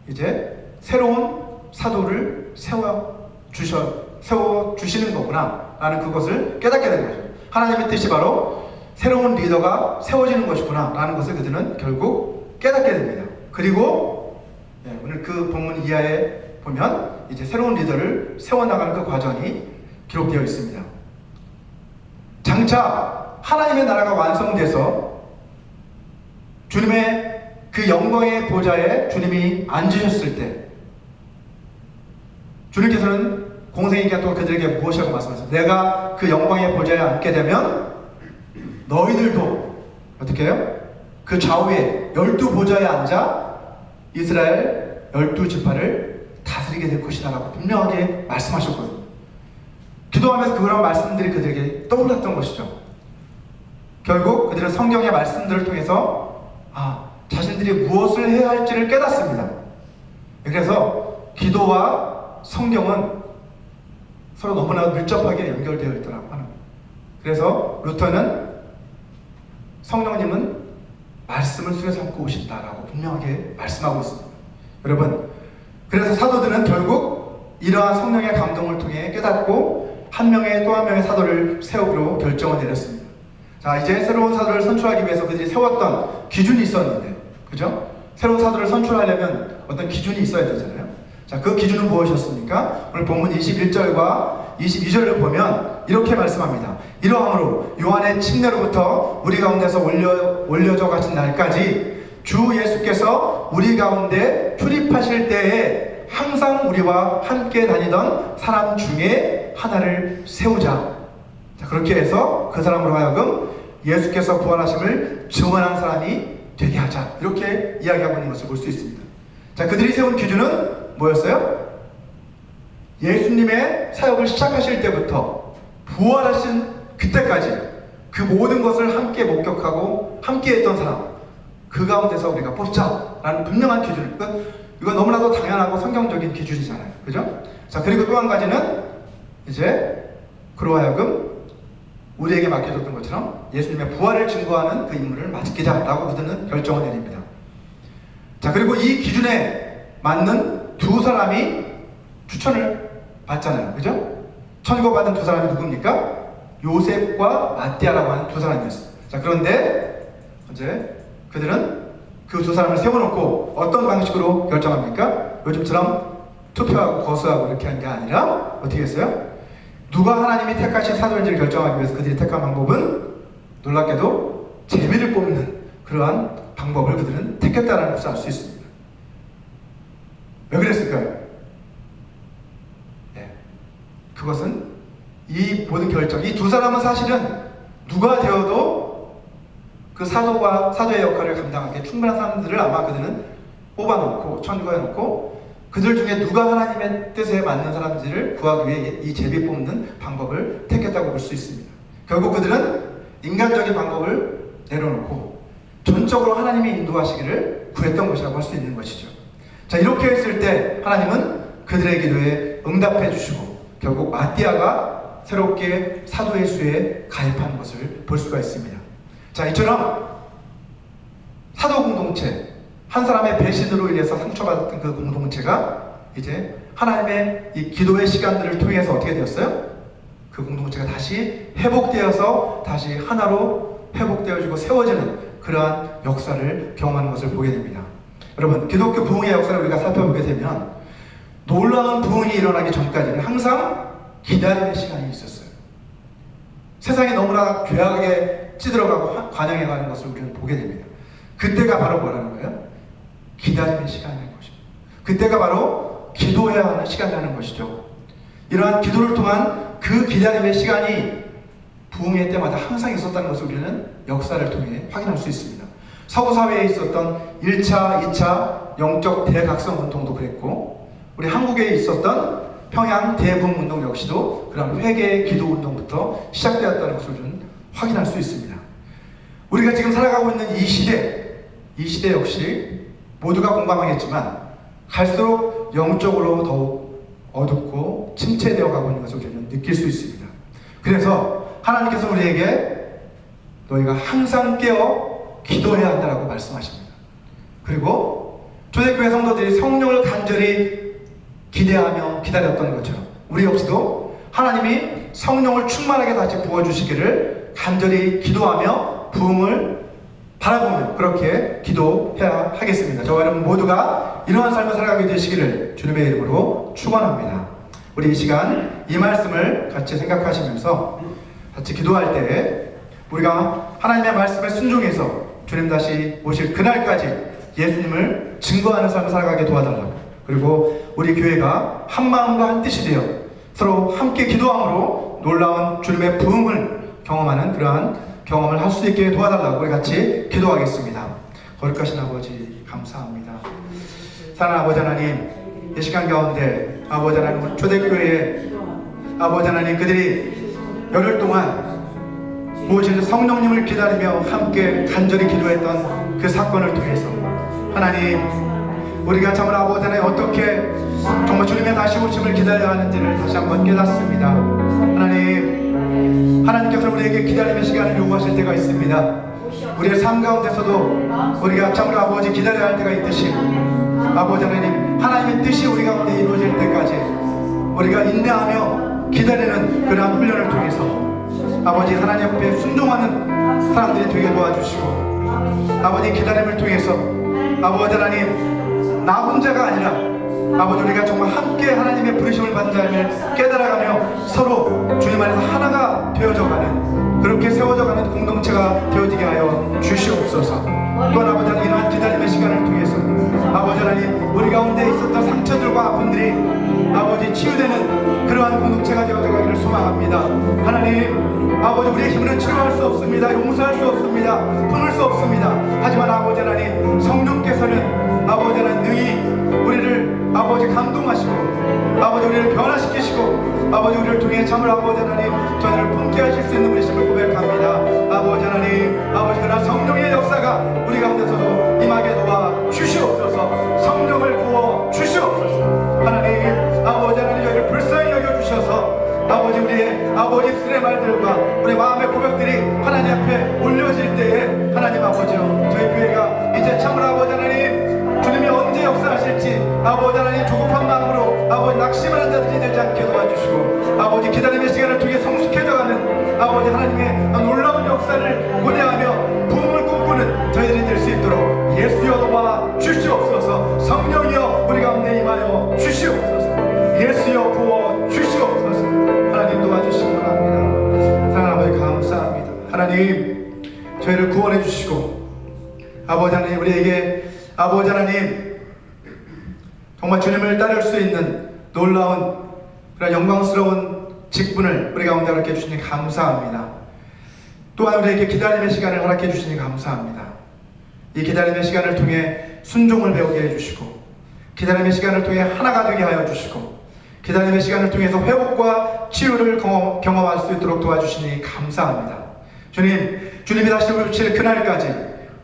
이제 새로운 사도를 세워주시는 거구나 라는 그것을 깨닫게 된 거죠. 하나님의 뜻이 바로 새로운 리더가 세워지는 것이구나 라는 것을 그들은 결국 깨닫게 됩니다. 그리고 오늘 그 본문 이하에 보면 이제 새로운 리더를 세워나가는 그 과정이 기록되어 있습니다. 장차 하나님의 나라가 완성돼서 주님의 그 영광의 보좌에 주님이 앉으셨을 때 주님께서는 공생애기간 동안 그들에게 무엇이라고 말씀하셨어요? 내가 그 영광의 보좌에 앉게 되면 너희들도 어떻게 해요? 그 좌우에 12보좌에 앉아 이스라엘 12지파를 다스리게 될 것이다 라고 분명하게 말씀하셨거든요. 기도하면서 그런 말씀들이 그들에게 떠올랐던 것이죠. 결국 그들은 성경의 말씀들을 통해서 자신들이 무엇을 해야 할지를 깨닫습니다. 그래서 기도와 성경은 서로 너무나 밀접하게 연결되어 있더라고 하는 거예요. 그래서 루터는 성령님은 말씀을 속에 삼고 오신다라고 분명하게 말씀하고 있습니다. 여러분, 그래서 사도들은 결국 이러한 성령의 감동을 통해 깨닫고 한 명의 또 한 명의 사도를 세우기로 결정을 내렸습니다. 자, 이제 새로운 사도를 선출하기 위해서 그들이 세웠던 기준이 있었는데, 그죠? 새로운 사도를 선출하려면 어떤 기준이 있어야 되잖아요. 자, 그 기준은 무엇이었습니까? 오늘 본문 21절과 22절을 보면 이렇게 말씀합니다. 이러함으로 요한의 침례로부터 우리 가운데서 올려져 가신 날까지 주 예수께서 우리 가운데 출입하실 때에 항상 우리와 함께 다니던 사람 중에 하나를 세우자. 자, 그렇게 해서 그 사람으로 하여금 예수께서 부활하심을 증언한 사람이 되게 하자. 이렇게 이야기하고 있는 것을 볼 수 있습니다. 자, 그들이 세운 기준은 뭐였어요? 예수님의 사역을 시작하실 때부터 부활하신 그때까지 그 모든 것을 함께 목격하고 함께 했던 사람, 그 가운데서 우리가 뽑자라는 분명한 기준을, 이건 너무나도 당연하고 성경적인 기준이잖아요. 그죠? 자, 그리고 또 한 가지는 이제 그로 하여금 우리에게 맡겨졌던 것처럼 예수님의 부활을 증거하는 그 인물을 맡기자라고 그들은 결정을 내립니다. 자, 그리고 이 기준에 맞는 두 사람이 추천을 받잖아요. 그죠? 천거받은 두 사람이 누굽니까? 요셉과 마띠아라고 하는 두 사람이었어요. 자, 그런데 이제 그들은 그 두 사람을 세워놓고 어떤 방식으로 결정합니까? 요즘처럼 투표하고 거수하고 이렇게 한 게 아니라 어떻게 했어요? 누가 하나님이 택하신 사도인지를 결정하기 위해서 그들이 택한 방법은 놀랍게도 제비를 뽑는 그러한 방법을 그들은 택했다는 것을 알 수 있습니다. 왜 그랬을까요? 그것은 이 모든 결정, 이 두 사람은 사실은 누가 되어도 그 사도의 역할을 감당하기에 충분한 사람들을 아마 그들은 뽑아놓고 천거해놓고 그들 중에 누가 하나님의 뜻에 맞는 사람들을 구하기 위해 이 제비 뽑는 방법을 택했다고 볼 수 있습니다. 결국 그들은 인간적인 방법을 내려놓고 전적으로 하나님이 인도하시기를 구했던 것이라고 할 수 있는 것이죠. 자, 이렇게 했을 때 하나님은 그들의 기도에 응답해 주시고 결국 마띠아가 새롭게 사도의 수에 가입하는 것을 볼 수가 있습니다. 자, 이처럼 사도 공동체, 한 사람의 배신으로 인해서 상처받았던 그 공동체가 이제 하나님의 이 기도의 시간들을 통해서 어떻게 되었어요? 그 공동체가 다시 회복되어서 다시 하나로 회복되어지고 세워지는 그러한 역사를 경험하는 것을 보게 됩니다. 여러분, 기독교 부흥의 역사를 우리가 살펴보게 되면 놀라운 부흥이 일어나기 전까지는 항상 기다림의 시간이 있었어요. 세상이 너무나 죄악에 찌들어가고 관영해가는 것을 우리는 보게 됩니다. 그때가 바로 뭐라는 거예요? 기다림의 시간인 것입니다. 그때가 바로 기도해야 하는 시간이라는 것이죠. 이러한 기도를 통한 그 기다림의 시간이 부흥회 때마다 항상 있었다는 것을 우리는 역사를 통해 확인할 수 있습니다. 서구 사회에 있었던 1차, 2차 영적 대각성 운동도 그랬고, 우리 한국에 있었던 평양 대부흥 운동 역시도 그런 회개 기도 운동부터 시작되었다는 것을 우리는 확인할 수 있습니다. 우리가 지금 살아가고 있는 이 시대 역시 모두가 공감하겠지만 갈수록 영적으로 더욱 어둡고 침체되어 가고 있는 것을 우리는 느낄 수 있습니다. 그래서 하나님께서 우리에게 너희가 항상 깨어 기도해야 한다라고 말씀하십니다. 그리고 초대교회 성도들이 성령을 간절히 기대하며 기다렸던 것처럼 우리 역시도 하나님이 성령을 충만하게 다시 부어주시기를 간절히 기도하며 부흥을 바라보며 그렇게 기도해야 하겠습니다. 저와 여러분 모두가 이러한 삶을 살아가게 되시기를 주님의 이름으로 축원합니다. 우리 이 시간 이 말씀을 같이 생각하시면서 같이 기도할 때 우리가 하나님의 말씀에 순종해서 주님 다시 오실 그날까지 예수님을 증거하는 삶을 살아가게 도와달라고, 그리고 우리 교회가 한 마음과 한 뜻이 되어 서로 함께 기도함으로 놀라운 주님의 부흥을 경험하는 그러한 경험을 할 수 있게 도와달라고 우리 같이 기도하겠습니다. 거룩하신 아버지 감사합니다. 사랑하는 아버지 하나님, 이 시간 가운데 아버지 하나님 초대교회에 아버지 하나님 그들이 열흘 동안 오실 성령님을 기다리며 함께 간절히 기도했던 그 사건을 통해서 하나님, 우리가 참으로 아버지 하나님 어떻게 정말 주님의 다시 오심을 기다려야 하는지를 다시 한번 깨닫습니다. 하나님께서 우리에게 기다림의 시간을 요구하실 때가 있습니다. 우리의 삶 가운데서도 우리가 참으로 아버지 기다려야 할 때가 있듯이 아버지 하나님, 하나님의 뜻이 우리 가운데 이루어질 때까지 우리가 인내하며 기다리는 그러한 훈련을 통해서 아버지 하나님 앞에 순종하는 사람들이 되게 도와주시고, 아버지 기다림을 통해서 아버지 하나님 나 혼자가 아니라 아버지 우리가 정말 함께 하나님의 부르심을 받는 자임을 깨달아가며 서로 주님 안에서 하나가 되어져가는, 그렇게 세워져가는 공동체가 되어지게 하여 주시옵소서. 또한 아버지 하나님 이러한 기다림의 시간을 통해서 아버지 하나님 우리 가운데 있었던 상처들과 아픔들이 아버지 치유되는 그러한 공동체가 되어져가기를 소망합니다. 하나님 아버지 우리의 힘으로는 치료할 수 없습니다. 용서할 수 없습니다. 품을 수 없습니다. 하지만 아버지 하나님 성령께서는 아버지 하나님 능히 우리를 아버지 감동하시고 아버지 우리를 변화시키시고 아버지 우리를 통해 참을 아버지 하나님 저희를 품게 하실 수 있는 분이심을 고백합니다. 아버지 하나님 아버지 그러나 성령의 역사가 우리 가운데서도 임하게 도와 주시옵소서. 성령을 부어 주시옵소서. 하나님 아버지 하나님 저희를 불쌍히 여겨주셔서 아버지 우리의 아버지 입술의 말들과 우리 마음의 고백들이 하나님 앞에 올려질 때에 하나님 아버지요 저희 교회가 이제 참으로 아버지 하나님 주님이 언제 역사하실지 아버지 하나님 조급한 마음으로 아버지 낙심하는 자들이 되지 않게 도와주시고 아버지 기다림의 시간을 통해 성숙해져가는 아버지 하나님의 놀라운 역사를 고대하며 부흥을 꿈꾸는 저희들이 될 수 있도록 예수여 도와 주시옵소서. 성령이여 우리 가운데 임하여 주시옵소서. 예수여 부어 주시옵소서. 하나님 도와주시기 바랍니다. 사랑하는 아버지 감사합니다. 하나님 저희를 구원해 주시고 아버지 하나님 우리에게 아버지 하나님 정말 주님을 따를 수 있는 놀라운 그런 영광스러운 직분을 우리 가운데 허락해 주시니 감사합니다. 또한 우리에게 기다림의 시간을 허락해 주시니 감사합니다. 이 기다림의 시간을 통해 순종을 배우게 해주시고 기다림의 시간을 통해 하나가 되게 하여 주시고 기다림의 시간을 통해서 회복과 치유를 경험할 수 있도록 도와주시니 감사합니다. 주님이 다시 오실 그날까지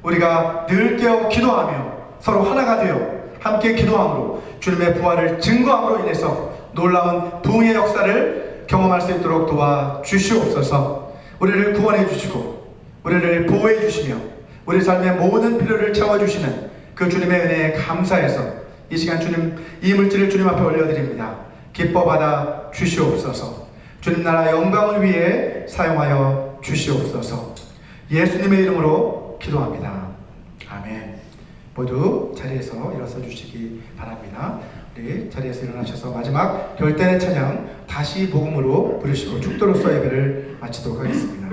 우리가 늘 깨어 기도하며 서로 하나가 되어 함께 기도함으로 주님의 부활을 증거함으로 인해서 놀라운 부흥의 역사를 경험할 수 있도록 도와주시옵소서. 우리를 구원해 주시고 우리를 보호해 주시며 우리 삶의 모든 필요를 채워주시는 그 주님의 은혜에 감사해서 이 시간 주님 이 물질을 주님 앞에 올려드립니다. 기뻐 받아 주시옵소서. 주님 나라 영광을 위해 사용하여 주시옵소서. 예수님의 이름으로 기도합니다. 아멘. 모두 자리에서 일어서 주시기 바랍니다. 우리 자리에서 일어나셔서 마지막 결단의 찬양 다시 복음으로 부르시고 축도로서 예배를 마치도록 하겠습니다.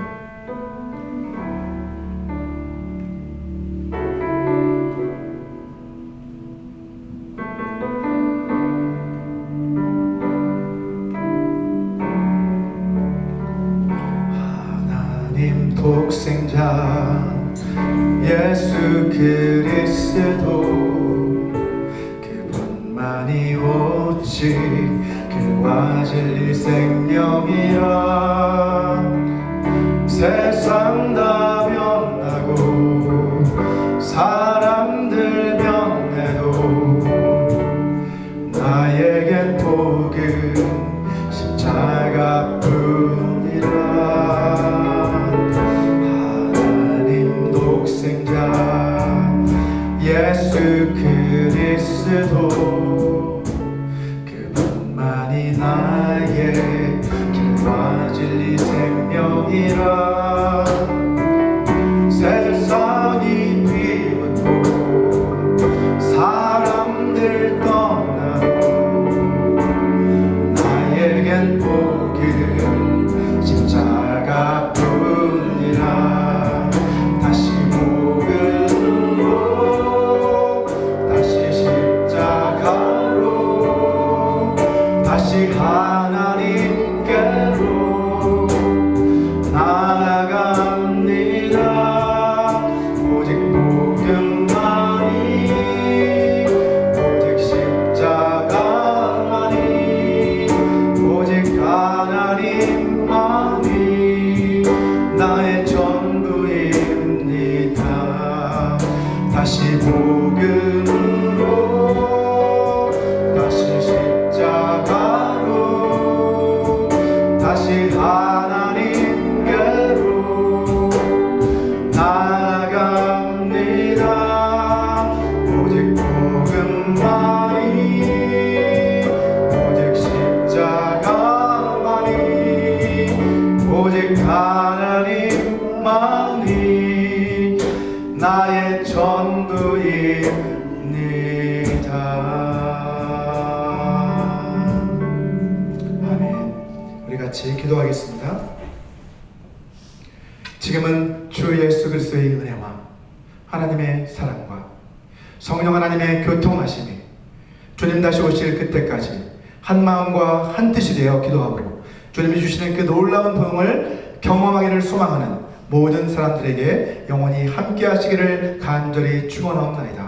하나님 독생자 예수 그리스도 그분만이 오직 그와 진리 생명이라. 세상 다 변하고 사람들 변해도 나에겐 복은 십자가뿐이라. 하나님 독생자 예수 그리스도 그분만이 나의 길과 진리 생명이라. 세상이 비웃고 사람들 떠나고 나에겐 복은 십자가뿐이라. 다시 복음으로 다시 십자가로 다시 하나님께로 나아갑니다. 오직 복음만이 오직 십자가만이 오직 하나님만이 나의 전부입니다. 다시 복음으로 다시 십자가로 다시 하나님께로 나아갑니다. 오직 복음만이 오직 십자가만이 오직 하나님만이 나의 전부입니다. 아멘. 우리 같이 기도하겠습니다. 지금은 주 예수 그리스도의 은혜와 하나님의 사랑과 성령 하나님의 교통하심이 주님 다시 오실 그때까지 한 마음과 한 뜻이 되어 기도하므로 주님이 주시는 그 놀라운 도움을 경험하기를 소망하는 모든 사람들에게 영원히 함께 하시기를 간절히 축원하옵나이다.